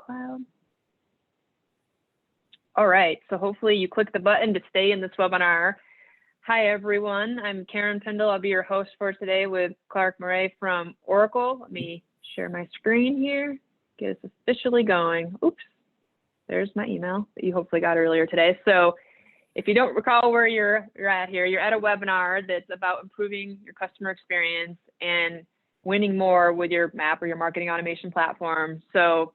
cloud. All right, so hopefully you click the button to stay in this webinar. Hi everyone, I'm Karin Pindle. I'll be your host for today with Clark Murray from Oracle. Let me share my screen here, get us officially going. Oops, there's my email that you hopefully got earlier today. So if you don't recall where you're at here, you're at a webinar that's about improving your customer experience and winning more with your map or your marketing automation platform. So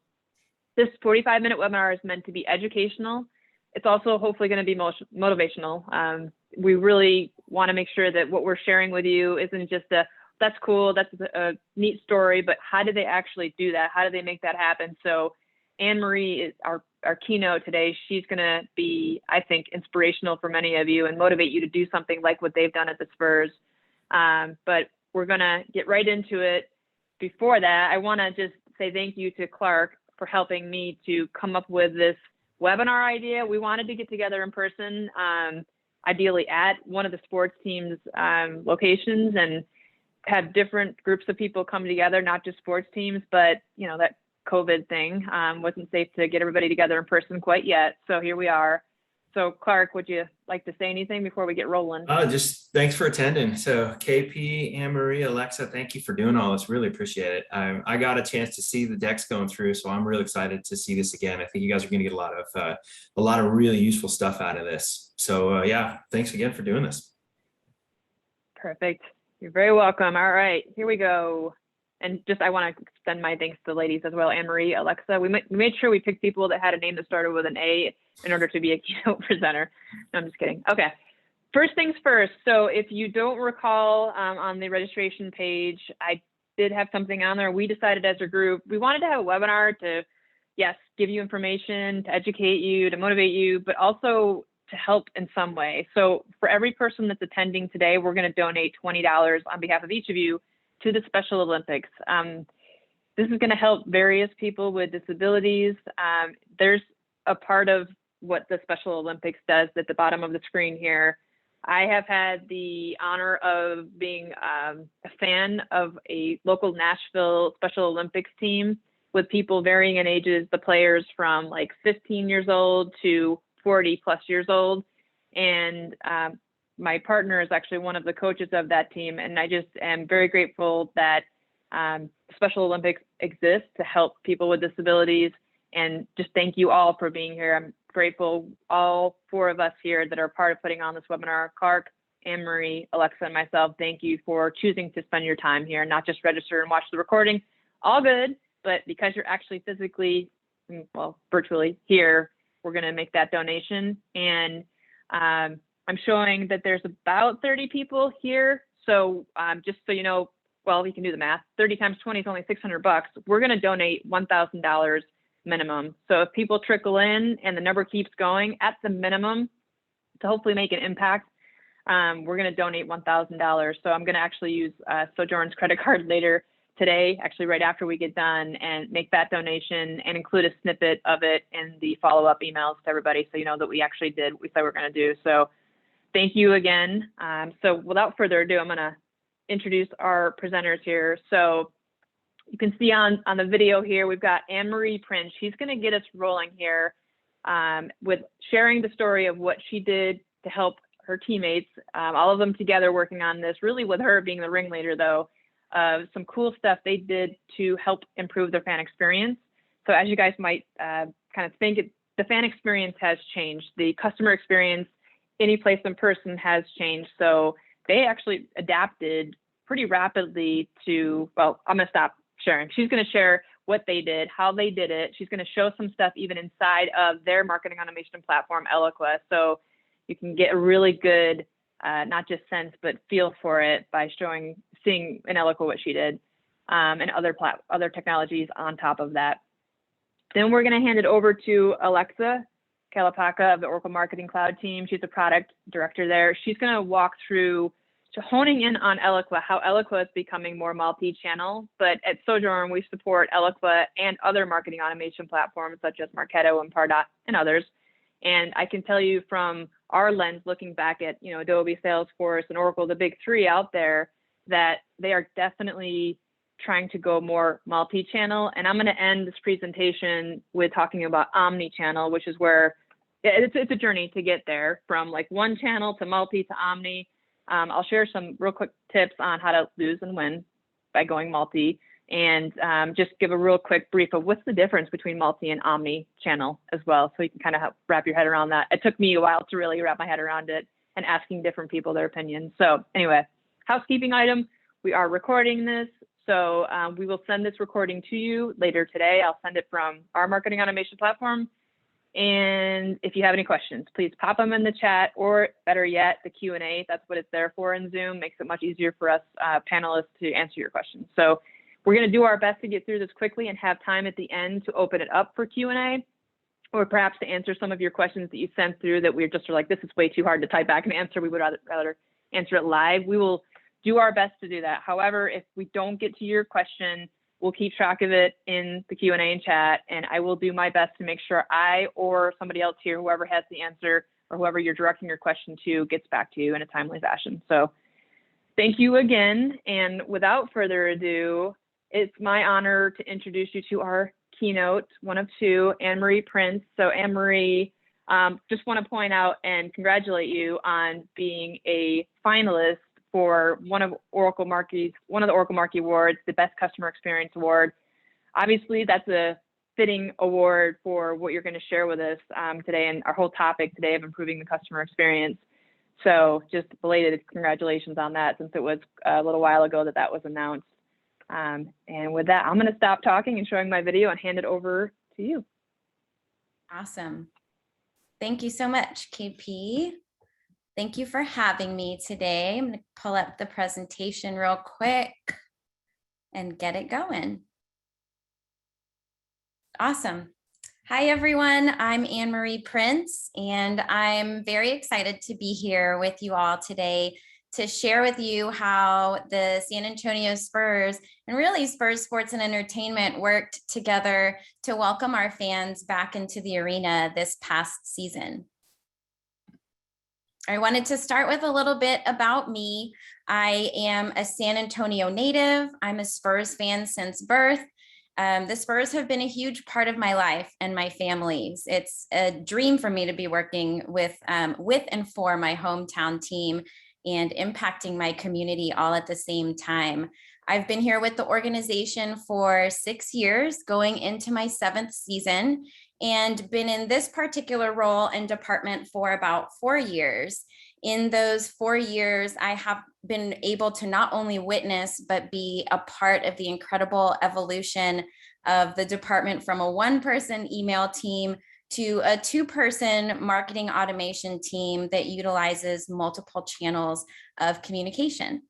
this 45-minute webinar is meant to be educational. It's also hopefully going to be motivational. We really want to make sure that what we're sharing with you isn't just a, that's cool, that's a neat story, but how do they actually do that? How do they make that happen? So Anne-Marie is our keynote today. She's going to be, I think, inspirational for many of you and motivate you to do something like what they've done at the Spurs. But we're going to get right into it. Before that, I want to just say thank you to Clark for helping me to come up with this webinar idea. We wanted to get together in person, ideally at one of the sports teams' locations, and have different groups of people come together, not just sports teams, but you know, that COVID thing wasn't safe to get everybody together in person quite yet. So here we are. So Clark, would you like to say anything before we get rolling? Just thanks for attending. So KP, Anne-Marie, Alexa, thank you for doing all this. Really appreciate it. I got a chance to see the decks going through, so I'm really excited to see this again. I think you guys are going to get a lot of really useful stuff out of this. So yeah, thanks again for doing this. Perfect. You're very welcome. All right, here we go. And just, I want to extend my thanks to the ladies as well, Anne-Marie, Alexa. We made sure we picked people that had a name that started with an A in order to be a keynote presenter. No, I'm just kidding. Okay, first things first. So if you don't recall, on the registration page, I did have something on there. We decided as a group, we wanted to have a webinar to, yes, give you information, to educate you, to motivate you, but also to help in some way. So for every person that's attending today, we're going to donate $20 on behalf of each of you to the Special Olympics. This is going to help various people with disabilities. There's a part of what the Special Olympics does at the bottom of the screen here. I have had the honor of being a fan of a local Nashville Special Olympics team with people varying in ages, the players from like 15 years old to 40 plus years old. And my partner is actually one of the coaches of that team, and I just am very grateful that Special Olympics exists to help people with disabilities. And just thank you all for being here. I'm grateful, all four of us here that are part of putting on this webinar, Clark, Anne-Marie, Alexa, and myself, thank you for choosing to spend your time here, not just register and watch the recording. All good, but because you're actually physically, well, virtually here, we're going to make that donation. And I'm showing that there's about 30 people here. So just so you know, well, we can do the math. 30 times 20 is only $600. We're going to donate $1,000 minimum. So if people trickle in and the number keeps going at the minimum to hopefully make an impact, we're going to donate $1,000. So I'm going to actually use Sojourn's credit card later today, actually right after we get done, and make that donation and include a snippet of it in the follow-up emails to everybody, so you know that we actually did what we said we're going to do. So thank you again. So without further ado, I'm going to introduce our presenters here. So you can see on the video here, we've got Anne-Marie Prince. She's going to get us rolling here with sharing the story of what she did to help her teammates, all of them together working on this, really with her being the ringleader though, some cool stuff they did to help improve their fan experience. So as you guys might kind of think, the fan experience has changed. The customer experience, any place in person, has changed. So they actually adapted pretty rapidly to, well, I'm going to stop sharing. She's going to share what they did, how they did it. She's going to show some stuff even inside of their marketing automation platform, Eloqua. So you can get a really good, not just sense, but feel for it by seeing in Eloqua what she did, and other technologies on top of that. Then we're going to hand it over to Alexa Kalapaka of the Oracle Marketing Cloud team. She's a product director there. She's going to walk through honing in on Eloqua, how Eloqua is becoming more multi-channel. But at Sojourn, we support Eloqua and other marketing automation platforms such as Marketo and Pardot and others. And I can tell you from our lens, looking back at Adobe, Salesforce, and Oracle, the big three out there, that they are definitely trying to go more multi-channel. And I'm going to end this presentation with talking about omni-channel, which is where it's a journey to get there from like one channel to multi to omni. I'll share some real quick tips on how to lose and win by going multi, and just give a real quick brief of what's the difference between multi and omni channel as well, so you can kind of wrap your head around that. It took me a while to really wrap my head around it and asking different people their opinions. So anyway, housekeeping item, we are recording this, so we will send this recording to you later today. I'll send it from our marketing automation platform. And if you have any questions, please pop them in the chat, or better yet, the Q&A. That's what it's there for in Zoom. Makes it much easier for us panelists to answer your questions. So we're going to do our best to get through this quickly and have time at the end to open it up for Q&A, or perhaps to answer some of your questions that you sent through that we're just like, this is way too hard to type back and answer. We would rather answer it live. We will do our best to do that. However, if we don't get to your question, we'll keep track of it in the Q&A and chat, and I will do my best to make sure I or somebody else here, whoever has the answer or whoever you're directing your question to, gets back to you in a timely fashion. So thank you again. And without further ado, it's my honor to introduce you to our keynote, one of two, Anne-Marie Prince. So Anne-Marie, just want to point out and congratulate you on being a finalist for one of the Oracle Marquee Awards, the Best Customer Experience Award. Obviously, that's a fitting award for what you're going to share with us today, and our whole topic today of improving the customer experience. So just belated congratulations on that, since it was a little while ago that was announced. And with that, I'm going to stop talking and showing my video and hand it over to you. Awesome. Thank you so much, KP. Thank you for having me today. I'm going to pull up the presentation real quick and get it going. Awesome. Hi, everyone. I'm Anne-Marie Prince, and I'm very excited to be here with you all today to share with you how the San Antonio Spurs, and really Spurs Sports and Entertainment, worked together to welcome our fans back into the arena this past season. I wanted to start with a little bit about me. I am a San Antonio native. I'm a Spurs fan since birth. The Spurs have been a huge part of my life and my family's. It's a dream for me to be working with and for my hometown team and impacting my community all at the same time. I've been here with the organization for 6 years, going into my 7th season, and been in this particular role and department for about 4 years. In those 4 years, I have been able to not only witness, but be a part of the incredible evolution of the department from a 1-person email team to a 2-person marketing automation team that utilizes multiple channels of communication.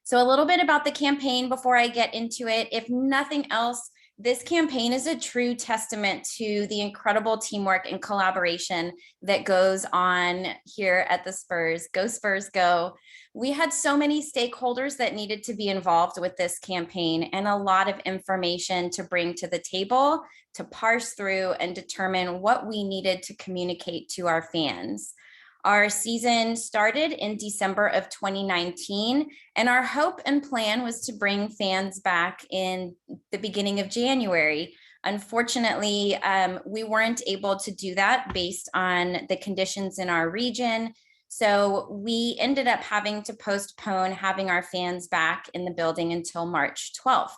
So a little bit about the campaign before I get into it. If nothing else, this campaign is a true testament to the incredible teamwork and collaboration that goes on here at the Spurs. Go Spurs, go. We had so many stakeholders that needed to be involved with this campaign, and a lot of information to bring to the table, to parse through and determine what we needed to communicate to our fans. Our season started in December of 2019, and our hope and plan was to bring fans back in the beginning of January. Unfortunately, we weren't able to do that based on the conditions in our region. So we ended up having to postpone having our fans back in the building until March 12th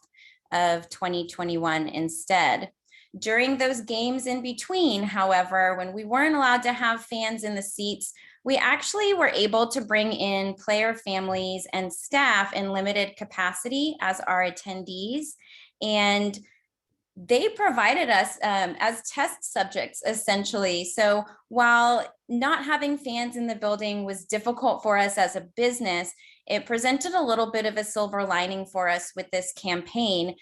of 2021 instead. During those games in between, however, when we weren't allowed to have fans in the seats, we actually were able to bring in player families and staff in limited capacity as our attendees. And they provided us as test subjects, essentially. So while not having fans in the building was difficult for us as a business, it presented a little bit of a silver lining for us with this campaign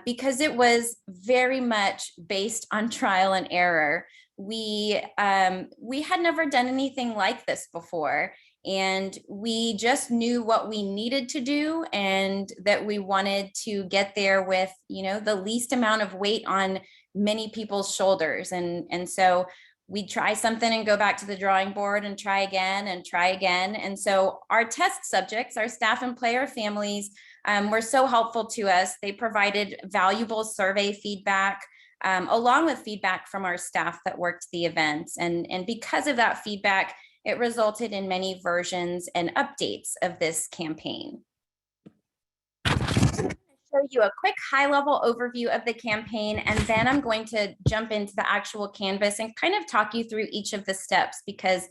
because it was very much based on trial and error. We had never done anything like this before, and we just knew what we needed to do and that we wanted to get there with, the least amount of weight on many people's shoulders. And so we'd try something and go back to the drawing board and try again and try again. And so our test subjects, our staff and player families, were so helpful to us. They provided valuable survey feedback, along with feedback from our staff that worked the events. And because of that feedback, it resulted in many versions and updates of this campaign. Show you a quick high-level overview of the campaign, and then I'm going to jump into the actual canvas and kind of talk you through each of the steps, because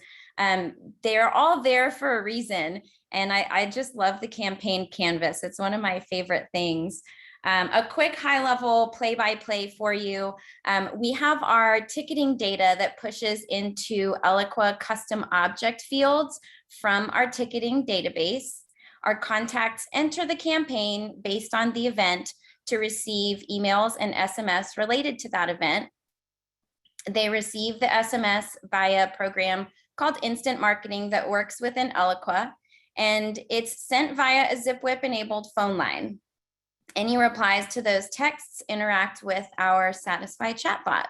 they're all there for a reason. And I just love the campaign canvas. It's one of my favorite things. A quick high-level play-by-play for you. We have our ticketing data that pushes into Eloqua custom object fields from our ticketing database. Our contacts enter the campaign based on the event to receive emails and SMS related to that event. They receive the SMS via a program called Instant Marketing that works within Eloqua, and it's sent via a ZipWhip enabled phone line. Any replies to those texts interact with our Satisfy chatbot.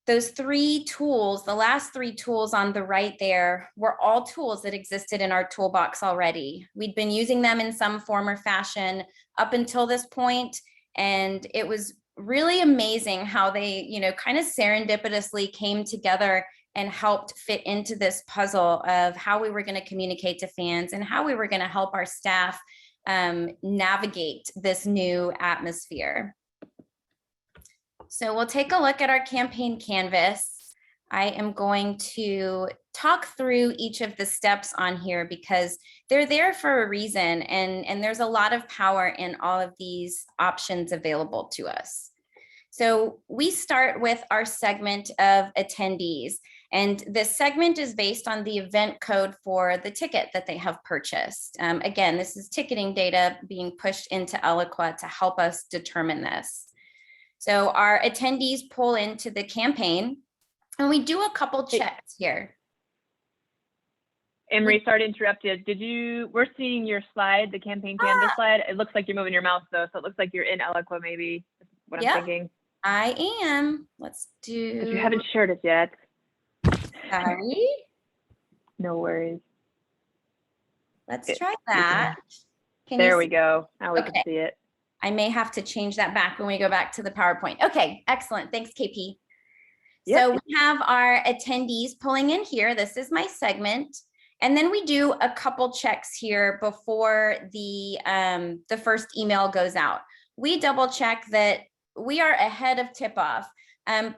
Those three tools, the last three tools on the right there, were all tools that existed in our toolbox already. We'd been using them in some form or fashion up until this point, and it was really amazing how they, kind of serendipitously came together and helped fit into this puzzle of how we were going to communicate to fans and how we were going to help our staff navigate this new atmosphere. So we'll take a look at our campaign canvas. I am going to talk through each of the steps on here because they're there for a reason, and there's a lot of power in all of these options available to us. So we start with our segment of attendees, and this segment is based on the event code for the ticket that they have purchased. Again, this is ticketing data being pushed into Eloqua to help us determine this. So our attendees pull into the campaign, and we do a couple checks here. Emery, sorry to interrupt you. We're seeing your slide, the campaign canvas slide. It looks like you're moving your mouse though, so it looks like you're in Eloqua maybe, what I'm thinking. I am. Let's do. If you haven't shared it yet. Sorry. No worries. Let's try that. There we go. Now we can see it. I may have to change that back when we go back to the PowerPoint. Okay, excellent. Thanks, KP. Yep. So we have our attendees pulling in here. This is my segment. And then we do a couple checks here before the first email goes out. We double check that we are ahead of tip-off.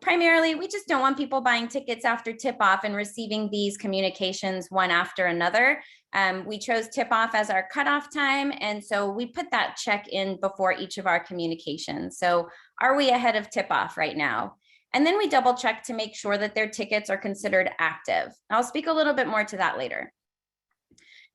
Primarily, we just don't want people buying tickets after tip-off and receiving these communications one after another. We chose tip-off as our cutoff time, and so we put that check in before each of our communications. So are we ahead of tip-off right now? And then we double check to make sure that their tickets are considered active. I'll speak a little bit more to that later.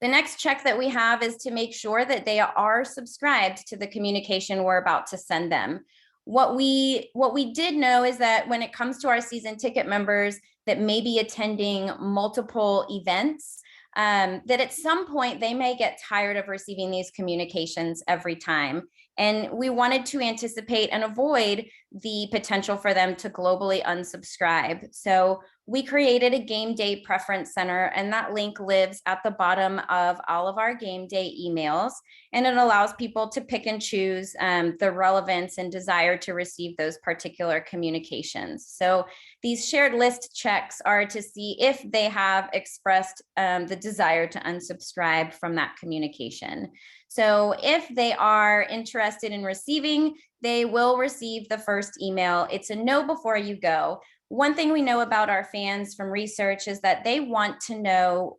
The next check that we have is to make sure that they are subscribed to the communication we're about to send them. What we did know is that when it comes to our season ticket members that may be attending multiple events, that at some point they may get tired of receiving these communications every time. And we wanted to anticipate and avoid the potential for them to globally unsubscribe. So we created a game day preference center, and that link lives at the bottom of all of our game day emails. And it allows people to pick and choose the relevance and desire to receive those particular communications. So these shared list checks are to see if they have expressed the desire to unsubscribe from that communication. So if they are interested in receiving, they will receive the first email. It's a know before you go. One thing we know about our fans from research is that they want to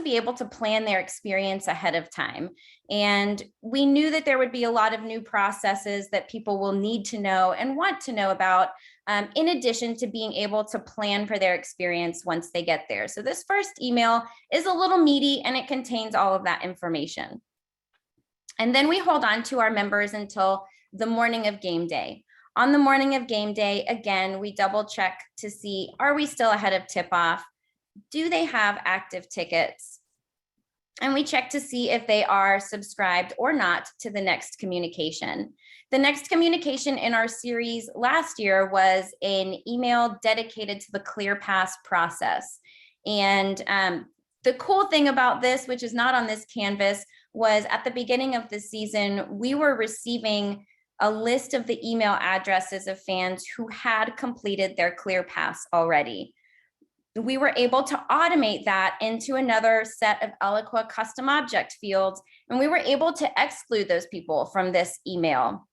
be able to plan their experience ahead of time. And we knew that there would be a lot of new processes that people will need to know and want to know about, in addition to being able to plan for their experience once they get there. So this first email is a little meaty, and it contains all of that information. And then we hold on to our members until the morning of game day. On the morning of game day, again, we double check to see, are we still ahead of tip-off? Do they have active tickets? And we check to see if they are subscribed or not to the next communication. The next communication in our series last year was an email dedicated to the ClearPass process. And the cool thing about this, which is not on this canvas, was at the beginning of the season, we were receiving a list of the email addresses of fans who had completed their ClearPass already. We were able to automate that into another set of Eloqua custom object fields, and we were able to exclude those people from this email.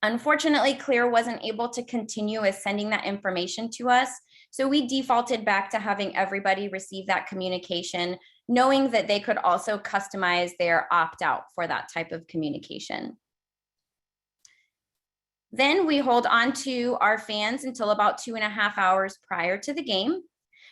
Unfortunately, Clear wasn't able to continue as sending that information to us, so we defaulted back to having everybody receive that communication, knowing that they could also customize their opt-out for that type of communication. Then we hold on to our fans until about 2.5 hours prior to the game.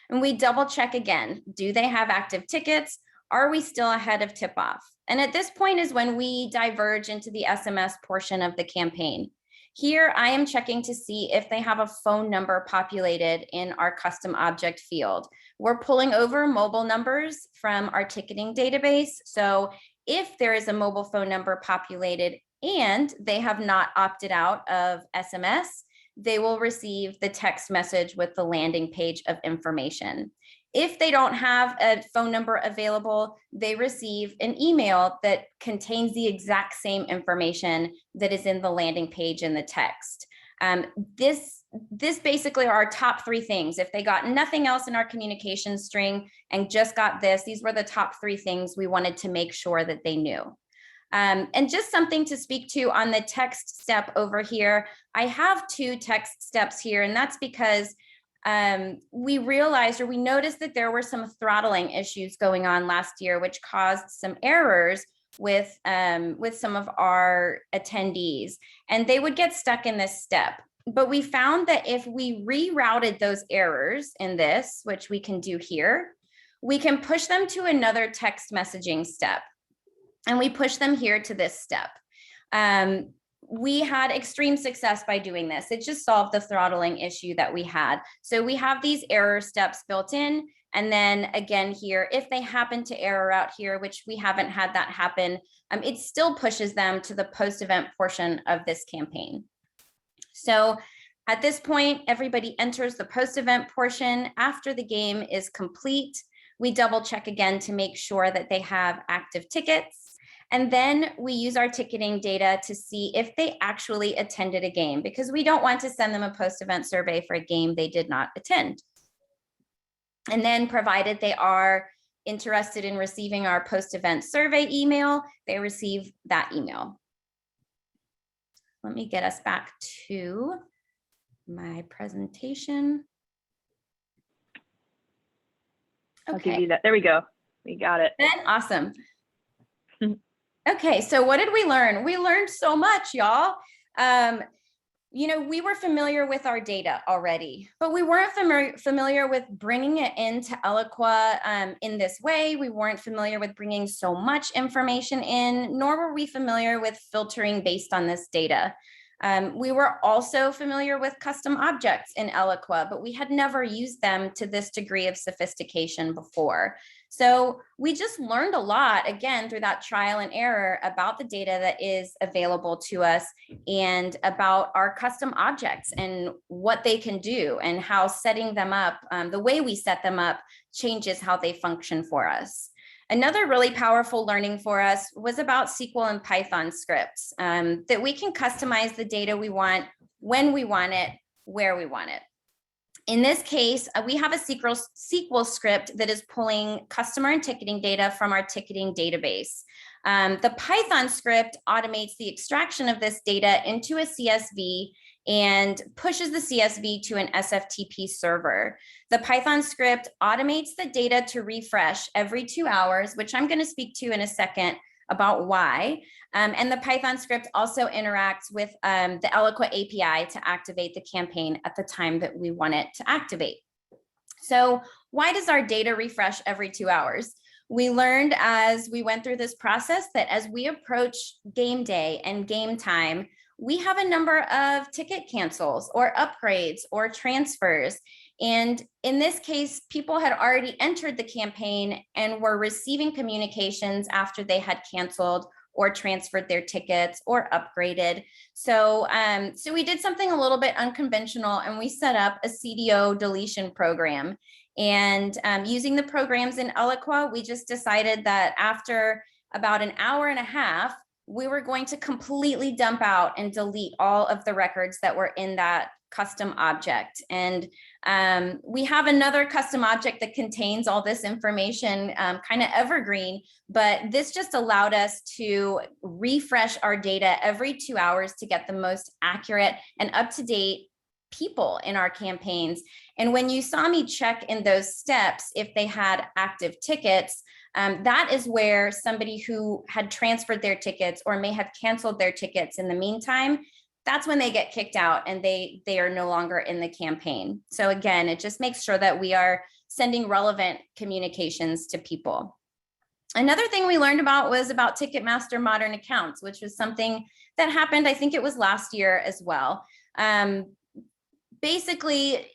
And we double check again. Do they have active tickets? Are we still ahead of tip-off? And at this point is when we diverge into the SMS portion of the campaign. Here, I am checking to see if they have a phone number populated in our custom object field. We're pulling over mobile numbers from our ticketing database. So if there is a mobile phone number populated and they have not opted out of SMS, they will receive the text message with the landing page of information. If they don't have a phone number available, they receive an email that contains the exact same information that is in the landing page in the text. This basically are our top 3 things. If they got nothing else in our communication string and just got this, these were the top 3 things we wanted to make sure that they knew. And just something to speak to on the text step over here. I have 2 text steps here, and that's because we realized, or we noticed, that there were some throttling issues going on last year, which caused some errors with some of our attendees, and they would get stuck in this step. But we found that if we rerouted those errors in this, which we can do here, we can push them to another text messaging step. And we push them here to this step. We had extreme success by doing this. It just solved the throttling issue that we had. So we have these error steps built in. And then again here, if they happen to error out here, which we haven't had that happen, it still pushes them to the post-event portion of this campaign. So at this point, everybody enters the post-event portion. After the game is complete, we double check again to make sure that they have active tickets. And then we use our ticketing data to see if they actually attended a game, because we don't want to send them a post-event survey for a game they did not attend. And then, provided they are interested in receiving our post-event survey email, they receive that email. Let me get us back to my presentation. Okay. I'll give you that. There we go. We got it. Awesome. Okay, so what did we learn? We learned so much, y'all. You know, we were familiar with our data already, but we weren't familiar with bringing it into Eloqua in this way. We weren't familiar with bringing so much information in, nor were we familiar with filtering based on this data. We were also familiar with custom objects in Eloqua, but we had never used them to this degree of sophistication before. So we just learned a lot, again, through that trial and error about the data that is available to us and about our custom objects and what they can do and how setting them up, the way we set them up, changes how they function for us. Another really powerful learning for us was about Sql and Python scripts, that we can customize the data we want, when we want it, where we want it. In this case, we have a SQL script that is pulling customer and ticketing data from our ticketing database. The Python script automates the extraction of this data into a CSV and pushes the CSV to an SFTP server. The Python script automates the data to refresh every 2 hours, which I'm going to speak to in a second about why. And the Python script also interacts with the Eloqua API to activate the campaign at the time that we want it to activate. So why does our data refresh every 2 hours? We learned as we went through this process that as we approach game day and game time, we have a number of ticket cancels or upgrades or transfers. And in this case, people had already entered the campaign and were receiving communications after they had canceled or transferred their tickets or upgraded. So, so we did something a little bit unconventional, and we set up a Cdo Deletion Program. And using the programs in Eloqua, we just decided that after about an hour and a half, we were going to completely dump out and delete all of the records that were in that custom object. And we have another custom object that contains all this information, kind of evergreen, but this just allowed us to refresh our data every 2 hours to get the most accurate and up-to-date people in our campaigns. And when you saw me check in those steps, if they had active tickets, that is where somebody who had transferred their tickets or may have canceled their tickets in the meantime, that's when they get kicked out and they are no longer in the campaign. So again, it just makes sure that we are sending relevant communications to people. Another thing we learned about was about Ticketmaster modern accounts, which was something that happened, I think it was last year as well. Basically,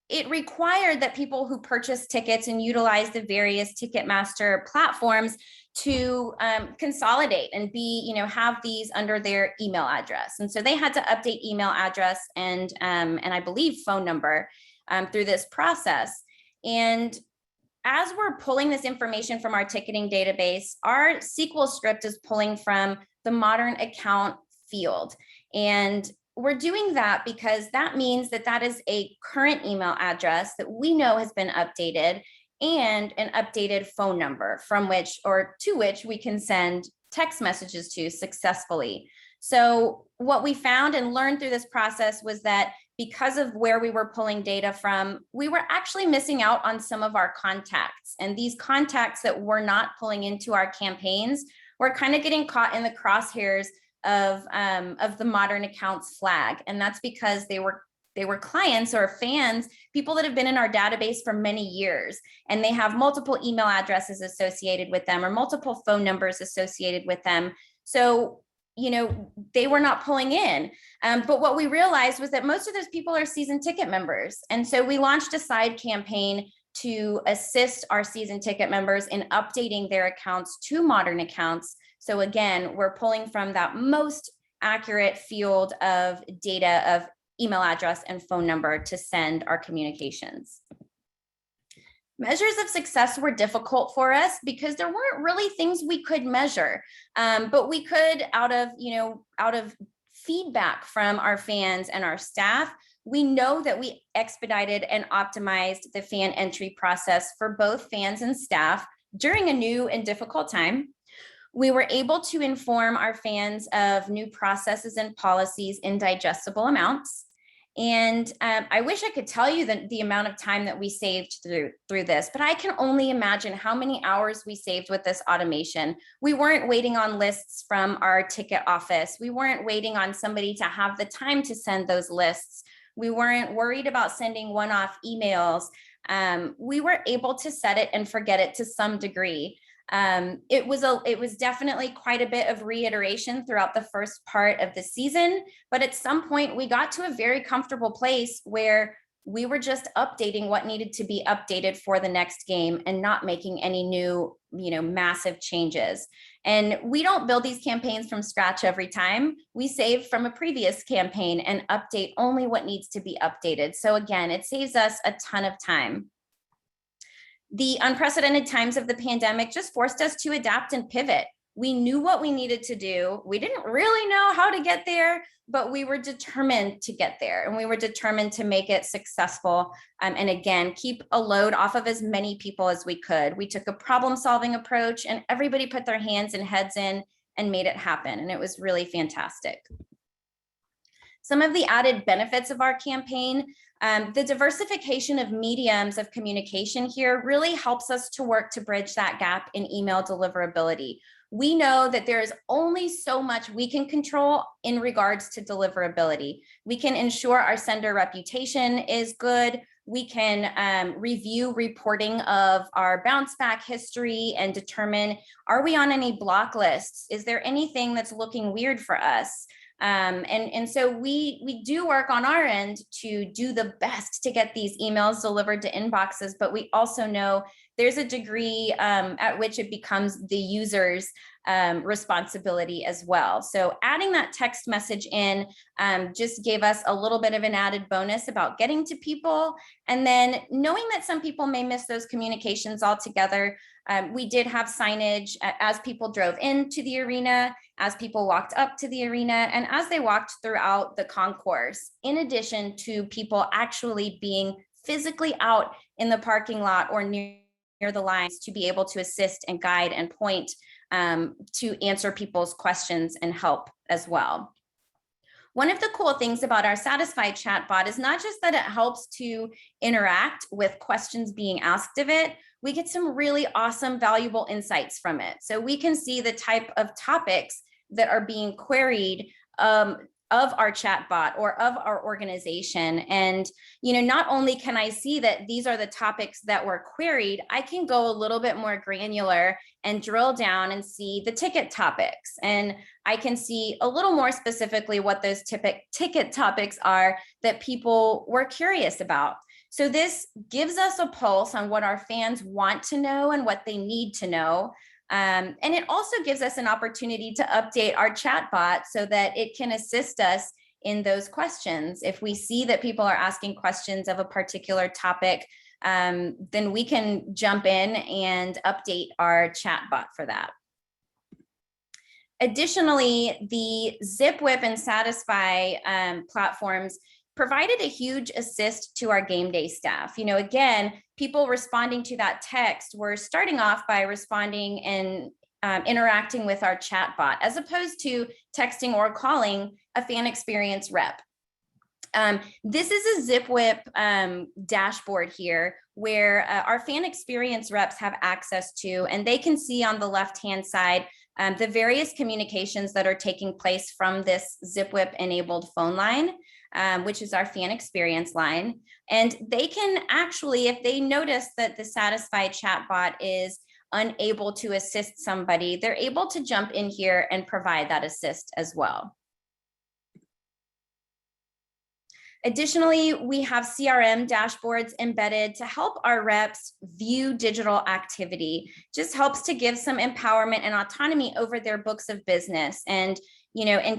it required that people who purchase tickets and utilize the various Ticketmaster platforms to consolidate and be, have these under their email address. And so they had to update email address and I believe phone number through this process. And as we're pulling this information from our ticketing database, our SQL script is pulling from the modern account field. And we're doing that because that means that that is a current email address that we know has been updated and an updated phone number from which or to which we can send text messages to successfully. So what we found and learned through this process was that because of where we were pulling data from, we were actually missing out on some of our contacts. And these contacts that we're not pulling into our campaigns were kind of getting caught in the crosshairs of the modern accounts flag. And that's because they were clients or fans, people that have been in our database for many years, and they have multiple email addresses associated with them or multiple phone numbers associated with them. So, they were not pulling in. But what we realized was that most of those people are season ticket members. And so we launched a side campaign to assist our season ticket members in updating their accounts to modern accounts. So again, we're pulling from that most accurate field of data of email address and phone number to send our communications. Measures of success were difficult for us because there weren't really things we could measure, but we could, out of feedback from our fans and our staff, we know that we expedited and optimized the fan entry process for both fans and staff during a new and difficult time. We were able to inform our fans of new processes and policies in digestible amounts. And I wish I could tell you the amount of time that we saved through this, but I can only imagine how many hours we saved with this automation. We weren't waiting on lists from our ticket office. We weren't waiting on somebody to have the time to send those lists. We weren't worried about sending one-off emails. We were able to set it and forget it to some degree. It was definitely quite a bit of reiteration throughout the first part of the season, but at some point we got to a very comfortable place where we were just updating what needed to be updated for the next game and not making any new, massive changes. And we don't build these campaigns from scratch every time. We save from a previous campaign and update only what needs to be updated. So again, it saves us a ton of time. The unprecedented times of the pandemic just forced us to adapt and pivot. We knew what we needed to do. We didn't really know how to get there, but we were determined to get there, and we were determined to make it successful. And again, keep a load off of as many people as we could. We took a problem-solving approach, and everybody put their hands and heads in and made it happen. And it was really fantastic. Some of the added benefits of our campaign, the diversification of mediums of communication here really helps us to work to bridge that gap in email deliverability. We know that there is only so much we can control in regards to deliverability. We can ensure our sender reputation is good. We can review reporting of our bounce back history and determine, are we on any block lists? Is there anything that's looking weird for us? And so we do work on our end to do the best to get these emails delivered to inboxes, but we also know there's a degree at which it becomes the user's responsibility as well. So adding that text message in just gave us a little bit of an added bonus about getting to people. And then knowing that some people may miss those communications altogether, we did have signage as people drove into the arena, as people walked up to the arena, and as they walked throughout the concourse, in addition to people actually being physically out in the parking lot or near the lines to be able to assist and guide and point to answer people's questions and help as well. One of the cool things about our Satisfy chatbot is not just that it helps to interact with questions being asked of it, we get some really awesome, valuable insights from it. So we can see the type of topics that are being queried of our chatbot or of our organization. And, not only can I see that these are the topics that were queried, I can go a little bit more granular and drill down and see the ticket topics. And I can see a little more specifically what those ticket topics are that people were curious about. So this gives us a pulse on what our fans want to know and what they need to know. And it also gives us an opportunity to update our chatbot so that it can assist us in those questions. If we see that people are asking questions of a particular topic, then we can jump in and update our chatbot for that. Additionally, the ZipWhip and Satisfy platforms provided a huge assist to our game day staff. Again, people responding to that text were starting off by responding and interacting with our chatbot, as opposed to texting or calling a fan experience rep. This is a ZipWhip dashboard here where our fan experience reps have access to, and they can see on the left-hand side the various communications that are taking place from this ZipWhip enabled phone line, which is our fan experience line. And they can actually, if they notice that the Satisfied chatbot is unable to assist somebody, they're able to jump in here and provide that assist as well. Additionally, we have CRM dashboards embedded to help our reps view digital activity. Just helps to give some empowerment and autonomy over their books of business. And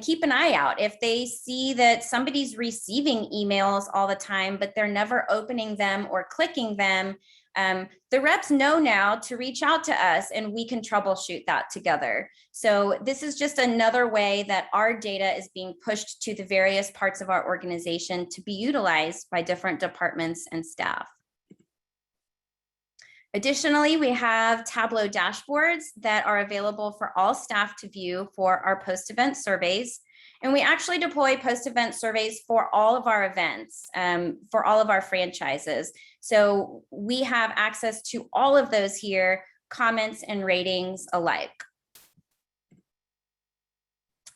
keep an eye out. If they see that somebody's receiving emails all the time, but they're never opening them or clicking them, the reps know now to reach out to us and we can troubleshoot that together. So this is just another way that our data is being pushed to the various parts of our organization to be utilized by different departments and staff. Additionally, we have Tableau Dashboards that are available for all staff to view for our post-event surveys. And we actually deploy post-event surveys for all of our events, for all of our franchises. So we have access to all of those here, comments and ratings alike.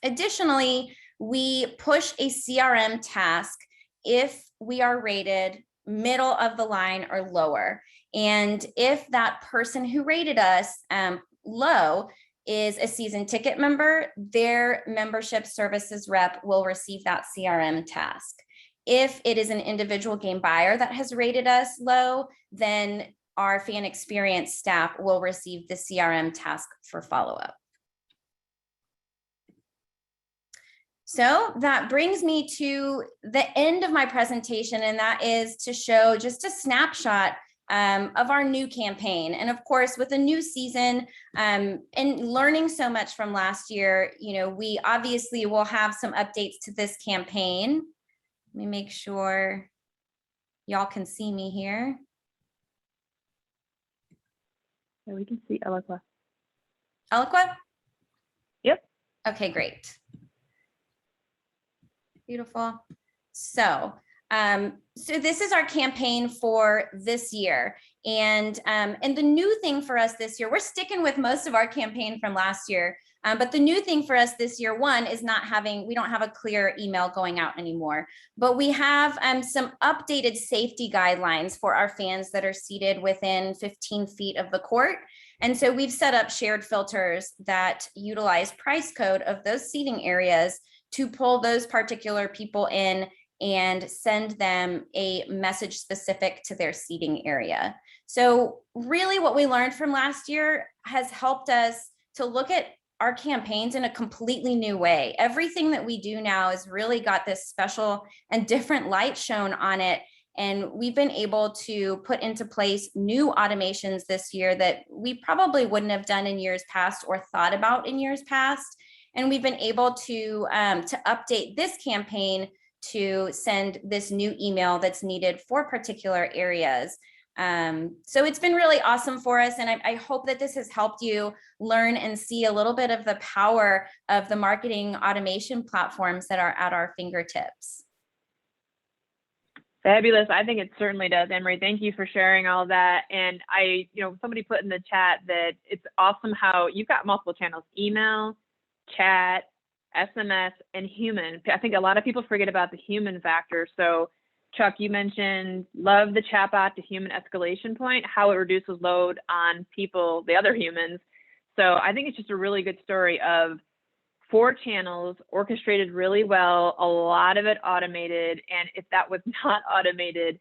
Additionally, we push a CRM task if we are rated middle of the line or lower. And if that person who rated us low is a season ticket member, their membership services rep will receive that CRM task. If it is an individual game buyer that has rated us low, then our fan experience staff will receive the CRM task for follow-up. So that brings me to the end of my presentation, and that is to show just a snapshot of our new campaign. And of course, with a new season and learning so much from last year, we obviously will have some updates to this campaign. Let me make sure y'all can see me here. Yeah, we can see Eloqua. Eloqua? Yep. Okay, great. Beautiful. So this is our campaign for this year. And the new thing for us this year, we're sticking with most of our campaign from last year. But the new thing for us this year, one, is we don't have a clear email going out anymore, but we have some updated safety guidelines for our fans that are seated within 15 feet of the court. And so we've set up shared filters that utilize price code of those seating areas to pull those particular people in and send them a message specific to their seating area. So really what we learned from last year has helped us to look at our campaigns in a completely new way. Everything that we do now has really got this special and different light shown on it. And we've been able to put into place new automations this year that we probably wouldn't have done in years past or thought about in years past. And we've been able to update this campaign to send this new email that's needed for particular areas. So it's been really awesome for us. And I hope that this has helped you learn and see a little bit of the power of the marketing automation platforms that are at our fingertips. Fabulous. I think it certainly does, Anne-Marie. Thank you for sharing all that. And somebody put in the chat that it's awesome how you've got multiple channels: email, chat, SMS, and human. I think a lot of people forget about the human factor. So Chuck, you mentioned love the chatbot to human escalation point, how it reduces load on people, the other humans. So I think it's just a really good story of 4 channels orchestrated really well, a lot of it automated. And if that was not automated,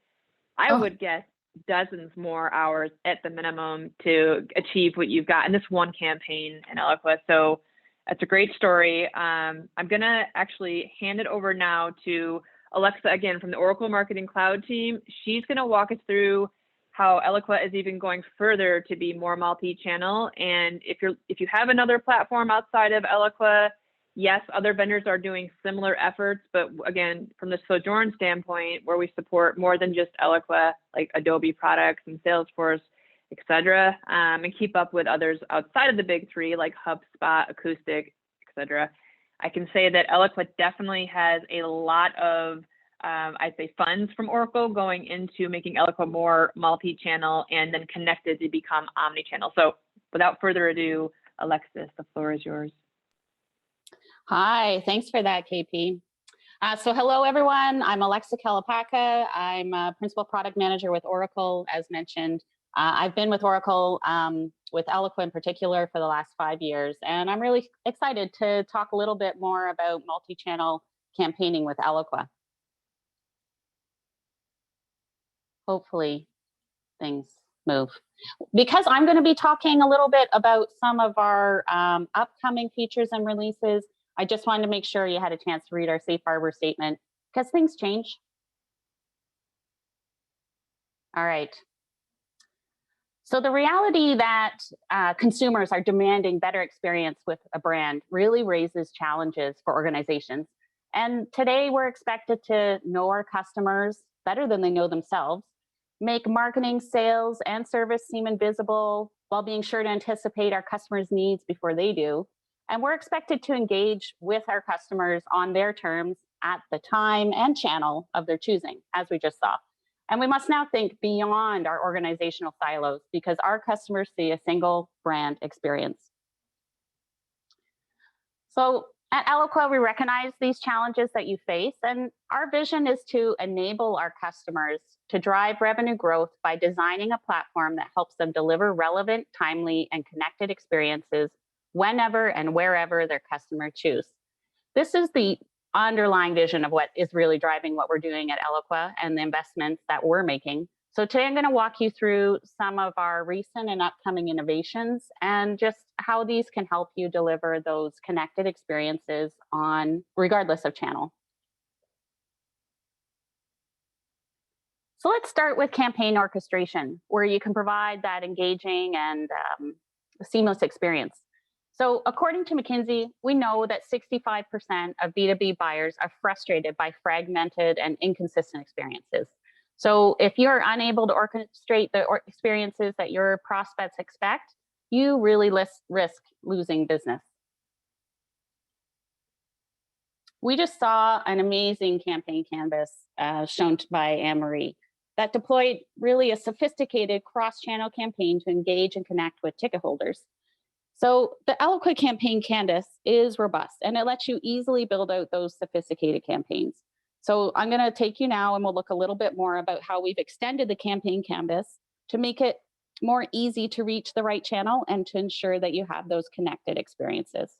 I would guess dozens more hours at the minimum to achieve what you've got in this one campaign in Eloqua. So that's a great story. I'm going to actually hand it over now to Alexa, again, from the Oracle Marketing Cloud team. She's going to walk us through how Eloqua is even going further to be more multi-channel. And if you have another platform outside of Eloqua, yes, other vendors are doing similar efforts. But again, from the Sojourn standpoint, where we support more than just Eloqua, like Adobe products and Salesforce, et cetera, and keep up with others outside of the big 3, like HubSpot, Acoustic, et cetera. I can say that Eloqua definitely has a lot of, I'd say, funds from Oracle going into making Eloqua more multi-channel and then connected to become omni-channel. So without further ado, Alexis, the floor is yours. Hi, thanks for that, KP. So hello, everyone. I'm Alexa Kalapaka. I'm a Principal Product Manager with Oracle, as mentioned. I've been with Oracle, with Eloqua in particular, for the last 5 years, and I'm really excited to talk a little bit more about multi-channel campaigning with Eloqua. Hopefully things move. Because I'm going to be talking a little bit about some of our upcoming features and releases, I just wanted to make sure you had a chance to read our safe harbor statement, because things change. All right. So the reality that consumers are demanding better experience with a brand really raises challenges for organizations. And today we're expected to know our customers better than they know themselves, make marketing, sales, and service seem invisible while being sure to anticipate our customers' needs before they do. And we're expected to engage with our customers on their terms at the time and channel of their choosing, as we just saw. And we must now think beyond our organizational silos, because our customers see a single brand experience. So at Eloqua, we recognize these challenges that you face, and our vision is to enable our customers to drive revenue growth by designing a platform that helps them deliver relevant, timely, and connected experiences whenever and wherever their customer choose. This is the underlying vision of what is really driving what we're doing at Eloqua and the investments that we're making. So today I'm going to walk you through some of our recent and upcoming innovations and just how these can help you deliver those connected experiences regardless of channel. So let's start with campaign orchestration, where you can provide that engaging and seamless experience. So according to McKinsey, we know that 65% of B2B buyers are frustrated by fragmented and inconsistent experiences. So if you're unable to orchestrate the experiences that your prospects expect, you really risk losing business. We just saw an amazing campaign canvas shown by Anne-Marie that deployed really a sophisticated cross-channel campaign to engage and connect with ticket holders. So the Eloqua campaign canvas is robust, and it lets you easily build out those sophisticated campaigns. So I'm going to take you now, and we'll look a little bit more about how we've extended the campaign canvas to make it more easy to reach the right channel and to ensure that you have those connected experiences.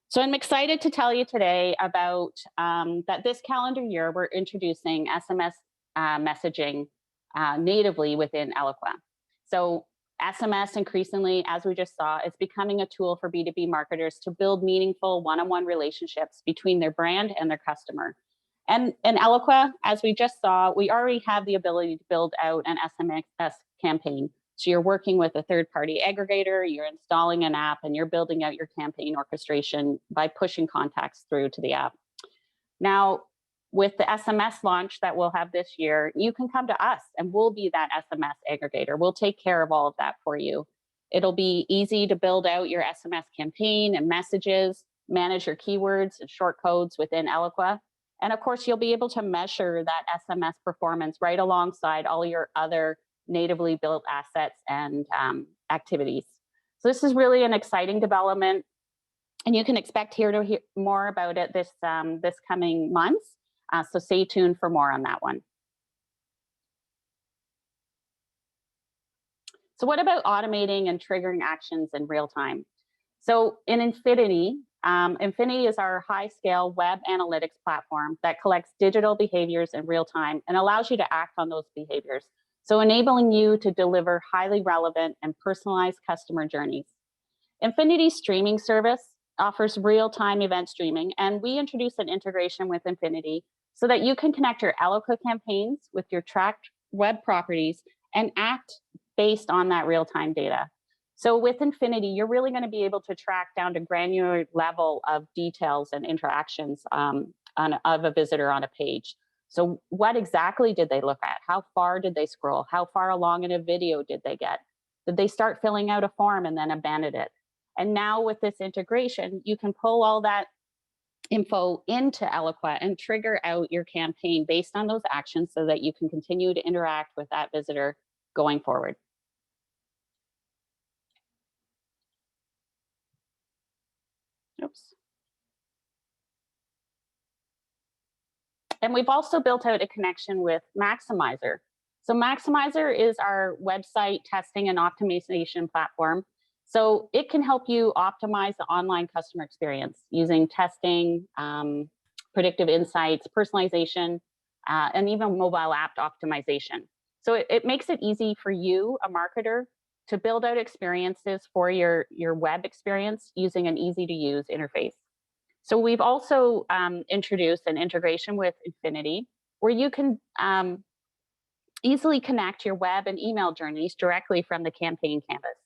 So I'm excited to tell you today about that this calendar year, we're introducing SMS messaging natively within Eloqua. So SMS increasingly, as we just saw, is becoming a tool for B2B marketers to build meaningful one-on-one relationships between their brand and their customer. And in Eloqua, as we just saw, we already have the ability to build out an SMS campaign. So you're working with a third-party aggregator, you're installing an app, and you're building out your campaign orchestration by pushing contacts through to the app. Now, with the SMS launch that we'll have this year, you can come to us and we'll be that SMS aggregator. We'll take care of all of that for you. It'll be easy to build out your SMS campaign and messages, manage your keywords and short codes within Eloqua. And of course, you'll be able to measure that SMS performance right alongside all your other natively built assets and activities. So this is really an exciting development, and you can expect to hear more about it this coming months. So stay tuned for more on that one. So what about automating and triggering actions in real time? So in Infinity, Infinity is our high-scale web analytics platform that collects digital behaviors in real time and allows you to act on those behaviors. So enabling you to deliver highly relevant and personalized customer journeys. Infinity's streaming service offers real-time event streaming, and we introduced an integration with Infinity so that you can connect your Eloqua campaigns with your tracked web properties and act based on that real-time data. So with Infinity, you're really going to be able to track down to granular level of details and interactions of a visitor on a page. So what exactly did they look at? How far did they scroll? How far along in a video did they get? Did they start filling out a form and then abandon it? And now with this integration, you can pull all that info into Eloqua and trigger out your campaign based on those actions so that you can continue to interact with that visitor going forward. Oops. And we've also built out a connection with Maximizer. So Maximizer is our website testing and optimization platform. So it can help you optimize the online customer experience using testing, predictive insights, personalization, and even mobile app optimization. So it makes it easy for you, a marketer, to build out experiences for your web experience using an easy to use interface. So we've also introduced an integration with Infinity where you can easily connect your web and email journeys directly from the campaign canvas.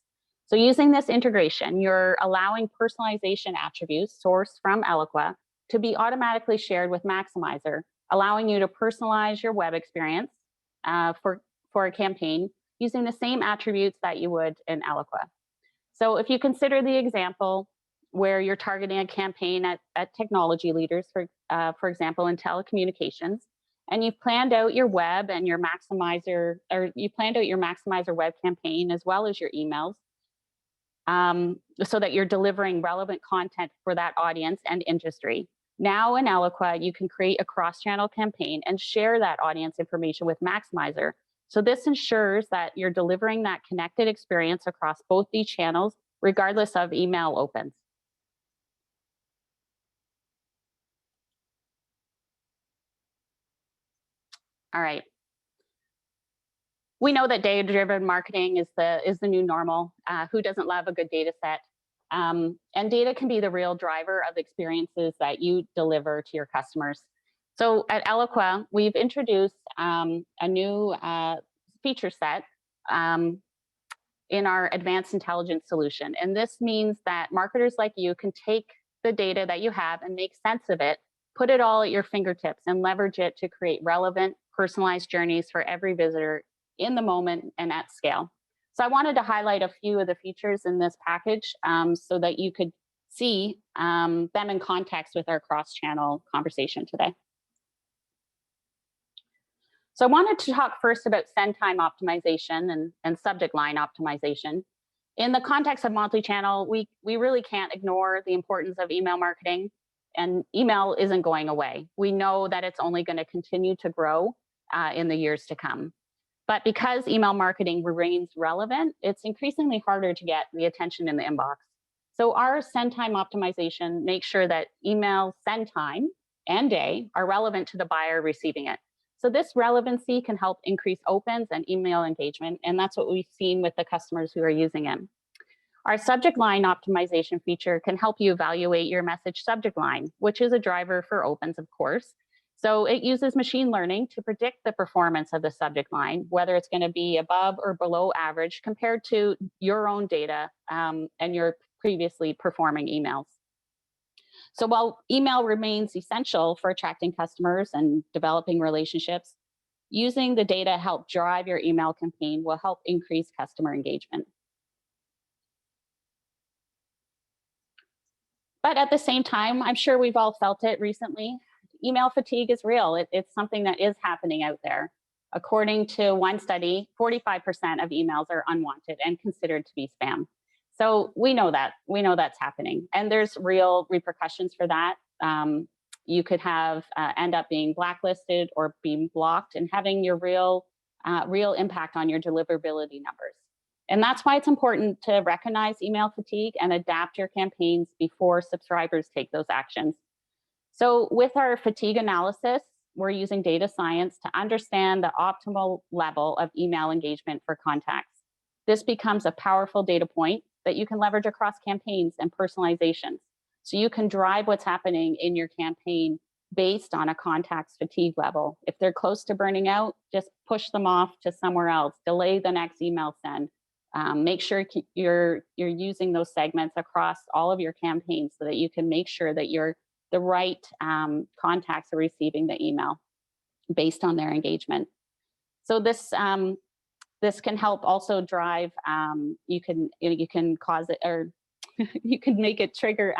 So using this integration, you're allowing personalization attributes sourced from Eloqua to be automatically shared with Maximizer, allowing you to personalize your web experience for a campaign using the same attributes that you would in Eloqua. So if you consider the example where you're targeting a campaign at technology leaders, for example, in telecommunications, and you've planned out your web and your Maximizer, or you planned out your Maximizer web campaign as well as your emails, so that you're delivering relevant content for that audience and industry. Now in Eloqua, you can create a cross-channel campaign and share that audience information with Maximizer. So this ensures that you're delivering that connected experience across both these channels, regardless of email opens. All right. We know that data-driven marketing is the new normal. Who doesn't love a good data set? And data can be the real driver of the experiences that you deliver to your customers. So at Eloqua, we've introduced a new feature set in our advanced intelligence solution. And this means that marketers like you can take the data that you have and make sense of it, put it all at your fingertips and leverage it to create relevant, personalized journeys for every visitor in the moment and at scale. So I wanted to highlight a few of the features in this package so that you could see them in context with our cross-channel conversation today. So I wanted to talk first about send time optimization and subject line optimization. In the context of multi-channel, we really can't ignore the importance of email marketing, and email isn't going away. We know that it's only going to continue to grow in the years to come. But because email marketing remains relevant, it's increasingly harder to get the attention in the inbox. So our send time optimization makes sure that email send time and day are relevant to the buyer receiving it. So this relevancy can help increase opens and email engagement, and that's what we've seen with the customers who are using it. Our subject line optimization feature can help you evaluate your message subject line, which is a driver for opens, of course. So it uses machine learning to predict the performance of the subject line, whether it's going to be above or below average compared to your own data and your previously performing emails. So while email remains essential for attracting customers and developing relationships, using the data to help drive your email campaign will help increase customer engagement. But at the same time, I'm sure we've all felt it recently. Email fatigue is real. It's something that is happening out there. According to one study, 45% of emails are unwanted and considered to be spam. So we know that's happening, and there's real repercussions for that. You could have end up being blacklisted or being blocked and having your real impact on your deliverability numbers. And that's why it's important to recognize email fatigue and adapt your campaigns before subscribers take those actions. So with our fatigue analysis, we're using data science to understand the optimal level of email engagement for contacts. This becomes a powerful data point that you can leverage across campaigns and personalizations. So you can drive what's happening in your campaign based on a contact's fatigue level. If they're close to burning out, just push them off to somewhere else, delay the next email send. Make sure you're using those segments across all of your campaigns so that you can make sure that the right contacts are receiving the email based on their engagement. So this can help also drive. You can cause it, or you can make it trigger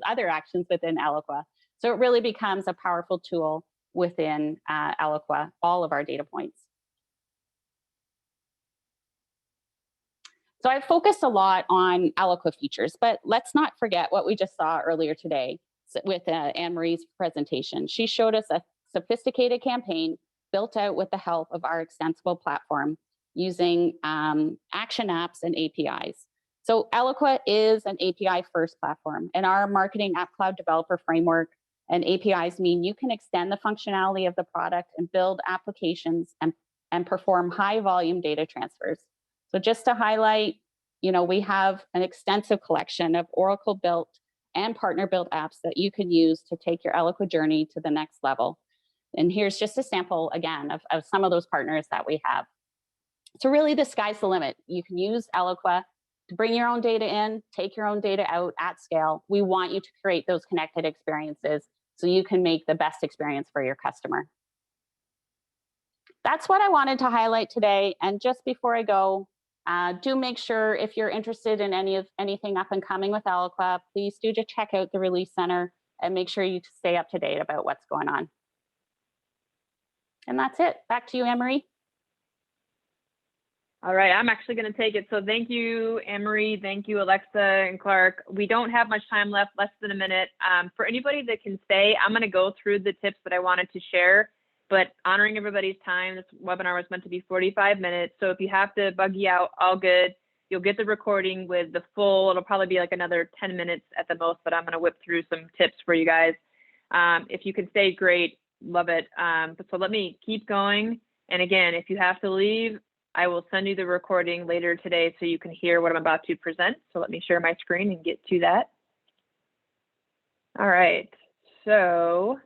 other actions within Eloqua. So it really becomes a powerful tool within Eloqua, all of our data points. So I focused a lot on Eloqua features, but let's not forget what we just saw earlier today with Anne-Marie's presentation. She showed us a sophisticated campaign built out with the help of our extensible platform using action apps and APIs. So Eloqua is an API-first platform, and our marketing app cloud developer framework and APIs mean you can extend the functionality of the product and build applications and perform high-volume data transfers. So just to highlight, we have an extensive collection of Oracle-built and partner-built apps that you can use to take your Eloqua journey to the next level. And here's just a sample, again, of some of those partners that we have. So really, the sky's the limit. You can use Eloqua to bring your own data in, take your own data out at scale. We want you to create those connected experiences so you can make the best experience for your customer. That's what I wanted to highlight today. And just before I go, do make sure, if you're interested in anything up and coming with Eloqua, please do just check out the Release Center and make sure you stay up to date about what's going on. And that's it. Back to you, Anne-Marie. All right, I'm actually going to take it. So thank you, Anne-Marie. Thank you, Alexa and Clark. We don't have much time left, less than a minute. For anybody that can stay, I'm going to go through the tips that I wanted to share, but honoring everybody's time. This webinar was meant to be 45 minutes. So if you have to buggy out, all good. You'll get the recording with the full, it'll probably be like another 10 minutes at the most, but I'm going to whip through some tips for you guys. If you can stay, great, love it. So let me keep going. And again, if you have to leave, I will send you the recording later today so you can hear what I'm about to present. So let me share my screen and get to that. All right, so.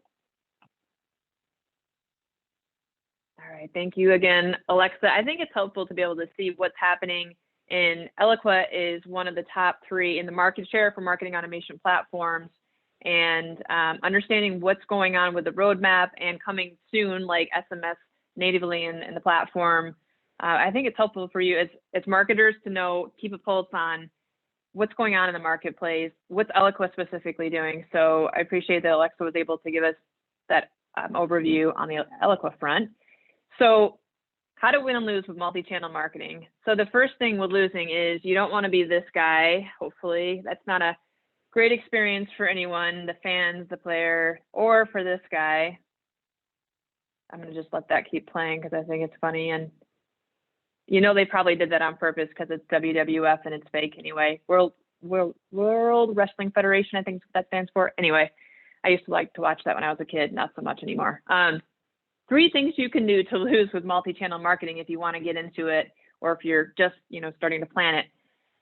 All right, thank you again, Alexa. I think it's helpful to be able to see what's happening in Eloqua is one of the top 3 in the market share for marketing automation platforms, and understanding what's going on with the roadmap and coming soon, like SMS natively in the platform. I think it's helpful for you as marketers to know, keep a pulse on what's going on in the marketplace, what's Eloqua specifically doing. So I appreciate that Alexa was able to give us that overview on the Eloqua front. So how to win and lose with multi-channel marketing. So the first thing with losing is you don't want to be this guy, hopefully. That's not a great experience for anyone, the fans, the player, or for this guy. I'm going to just let that keep playing because I think it's funny. And they probably did that on purpose because it's WWF and it's fake anyway. We'll World Wrestling Federation, I think that stands for. Anyway, I used to like to watch that when I was a kid, not so much anymore. 3 things you can do to lose with multi-channel marketing if you want to get into it, or if you're just, starting to plan it.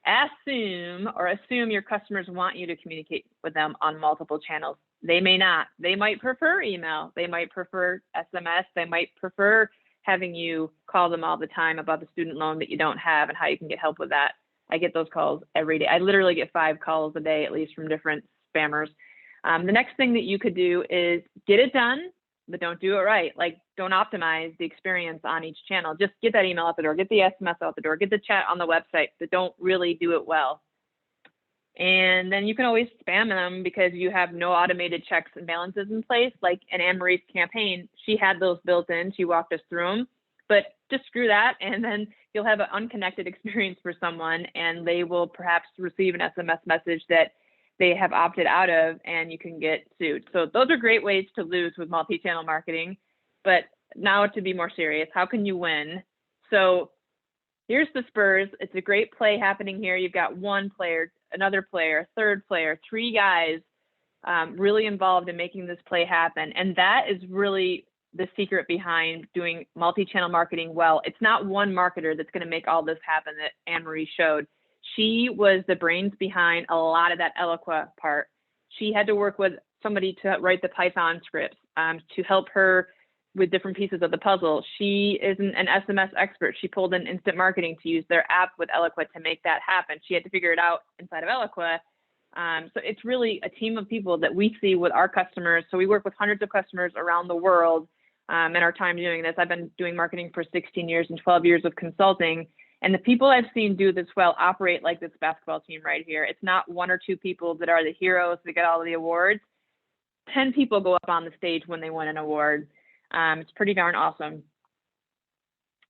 Assume your customers want you to communicate with them on multiple channels. They may not. They might prefer email. They might prefer SMS. They might prefer having you call them all the time about the student loan that you don't have and how you can get help with that. I get those calls every day. I literally get 5 calls a day, at least, from different spammers. The next thing that you could do is get it done, but don't do it right. Like, don't optimize the experience on each channel. Just get that email out the door, get the SMS out the door, get the chat on the website, but don't really do it well. And then you can always spam them because you have no automated checks and balances in place. Like in Anne-Marie's campaign, she had those built in. She walked us through them, but just screw that. And then you'll have an unconnected experience for someone, and they will perhaps receive an SMS message that they have opted out of, and you can get sued. So those are great ways to lose with multi-channel marketing. But now to be more serious, how can you win? So here's the Spurs. It's a great play happening here. You've got 1 player, another player, 3rd player, 3 guys really involved in making this play happen. And that is really the secret behind doing multi-channel marketing well. It's not one marketer that's going to make all this happen that Anne-Marie showed. She was the brains behind a lot of that Eloqua part. She had to work with somebody to write the Python scripts to help her with different pieces of the puzzle. She isn't an SMS expert. She pulled in Instant Marketing to use their app with Eloqua to make that happen. She had to figure it out inside of Eloqua. So it's really a team of people that we see with our customers. So we work with hundreds of customers around the world in our time doing this. I've been doing marketing for 16 years and 12 years of consulting. And the people I've seen do this well operate like this basketball team right here. It's not 1 or 2 people that are the heroes that get all of the awards. 10 people go up on the stage when they win an award. It's pretty darn awesome.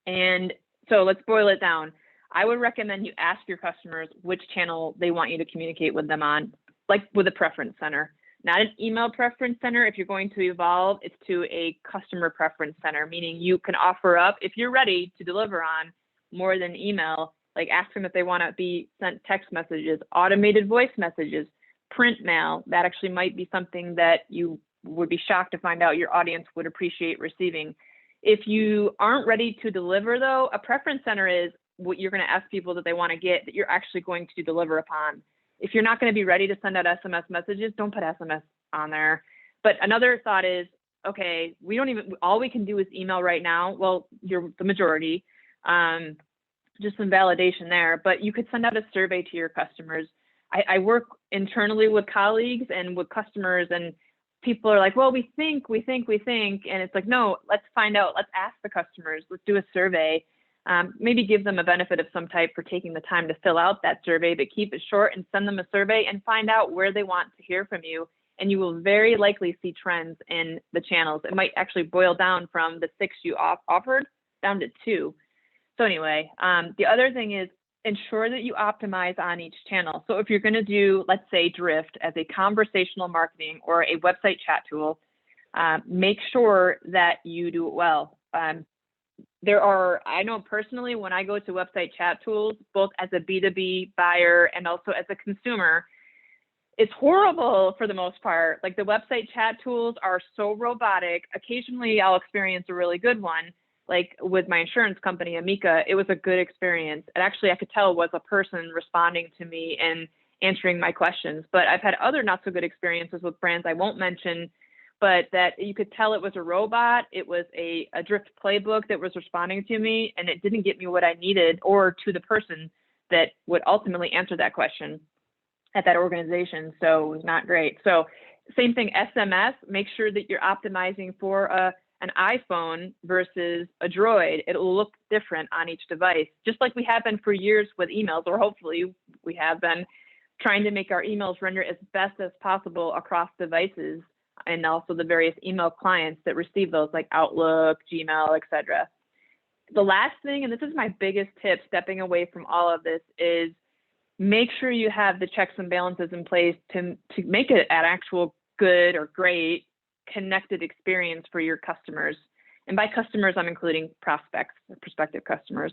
And so let's boil it down. I would recommend you ask your customers which channel they want you to communicate with them on, like with a preference center. Not an email preference center. If you're going to evolve, it's to a customer preference center, meaning you can offer up, if you're ready to deliver on more than email, like ask them if they want to be sent text messages, automated voice messages, print mail. That actually might be something that you would be shocked to find out your audience would appreciate receiving. If you aren't ready to deliver, though, a preference center is what you're going to ask people that they want to get that you're actually going to deliver upon. If you're not going to be ready to send out SMS messages, don't put SMS on there. But another thought is, okay, all we can do is email right now. Well, you're the majority, just some validation there, but you could send out a survey to your customers. I work internally with colleagues and with customers, and people are like, well, we think. And it's like, no, let's find out. Let's ask the customers. Let's do a survey. Maybe give them a benefit of some type for taking the time to fill out that survey, but keep it short and send them a survey and find out where they want to hear from you. And you will very likely see trends in the channels. It might actually boil down from the 6 you offered down to 2. So anyway, the other thing is ensure that you optimize on each channel. So if you're going to do, let's say, Drift as a conversational marketing or a website chat tool, make sure that you do it well. I know personally, when I go to website chat tools, both as a B2B buyer and also as a consumer, it's horrible for the most part. Like, the website chat tools are so robotic. Occasionally I'll experience a really good one. Like with my insurance company, Amica, it was a good experience. And actually I could tell it was a person responding to me and answering my questions. But I've had other not so good experiences with brands I won't mention, but that you could tell it was a robot. It was a Drift playbook that was responding to me, and it didn't get me what I needed or to the person that would ultimately answer that question at that organization. So it was not great. So same thing, SMS, make sure that you're optimizing for an iPhone versus a Droid. It'll look different on each device, just like we have been for years with emails, or hopefully we have been trying to make our emails render as best as possible across devices, and also the various email clients that receive those, like Outlook, Gmail, etc. The last thing, and this is my biggest tip stepping away from all of this, is make sure you have the checks and balances in place to make it an actual good or great connected experience for your customers. And by customers, I'm including prospects or prospective customers.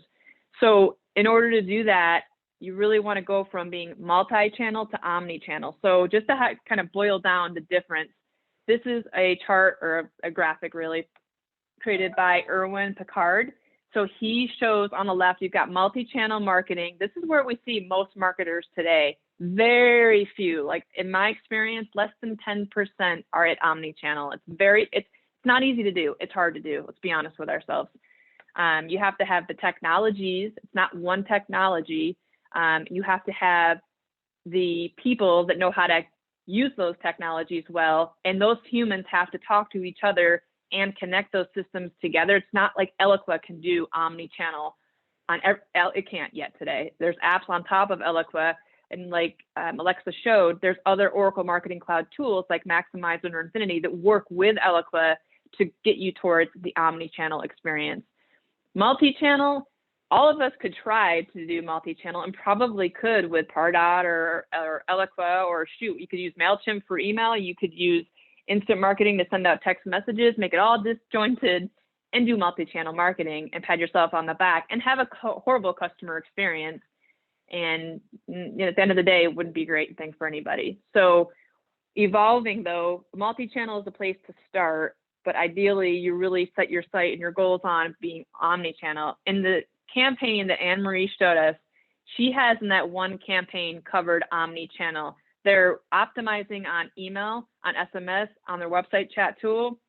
So in order to do that, you really want to go from being multi-channel to omni-channel. So just to kind of boil down the difference, this is a chart or a graphic really created by Erwin Picard. So he shows on the left, you've got multi-channel marketing. This is where we see most marketers today. Very few, like in my experience, less than 10% are at omni-channel. It's not easy to do. It's hard to do. Let's be honest with ourselves. You have to have the technologies. It's not one technology. You have to have the people that know how to use those technologies well, and those humans have to talk to each other and connect those systems together. It's not like Eloqua can do omni-channel on it can't yet today. There's apps on top of Eloqua, and like Alexa showed, there's other Oracle Marketing Cloud tools like Maximizer or Infinity that work with Eloqua to get you towards the omni-channel experience. Multi-channel, all of us could try to do multi-channel and probably could with Pardot or Eloqua, or shoot, you could use MailChimp for email. You could use instant marketing to send out text messages, make it all disjointed, and do multi-channel marketing and pat yourself on the back and have a horrible customer experience. And at the end of the day, it wouldn't be a great thing for anybody. So evolving though, multi-channel is a place to start, but ideally you really set your site and your goals on being omni-channel. In the campaign that Anne-Marie showed us, she has in that one campaign covered omni-channel. They're optimizing on email, on SMS, on their website chat tool,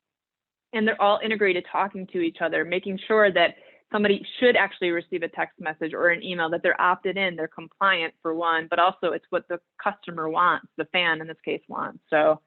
and they're all integrated, talking to each other, making sure that somebody should actually receive a text message or an email, that they're opted in, they're compliant for one, but also it's what the customer wants, the fan in this case wants. So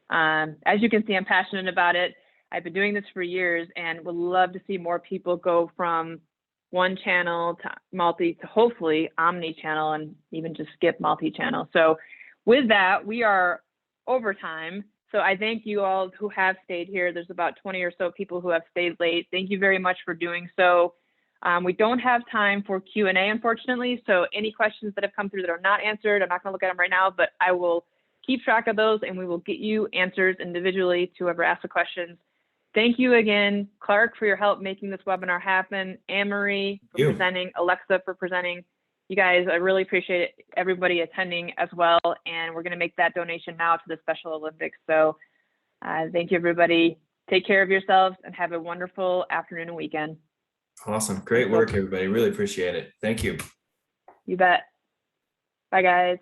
as you can see, I'm passionate about it. I've been doing this for years and would love to see more people go from one channel to multi to hopefully omni-channel and even just skip multi-channel. So with that, we are over time. So I thank you all who have stayed here. There's about 20 or so people who have stayed late. Thank you very much for doing so. We don't have time for Q&A, unfortunately. So any questions that have come through that are not answered, I'm not going to look at them right now, but I will keep track of those and we will get you answers individually to whoever asked the questions. Thank you again, Clark, for your help making this webinar happen. Anne-Marie for presenting, Alexa for presenting. You guys, I really appreciate everybody attending as well. And we're going to make that donation now to the Special Olympics. So thank you, everybody. Take care of yourselves and have a wonderful afternoon and weekend. Awesome. Great work, everybody. Really appreciate it. Thank you. You bet. Bye, guys.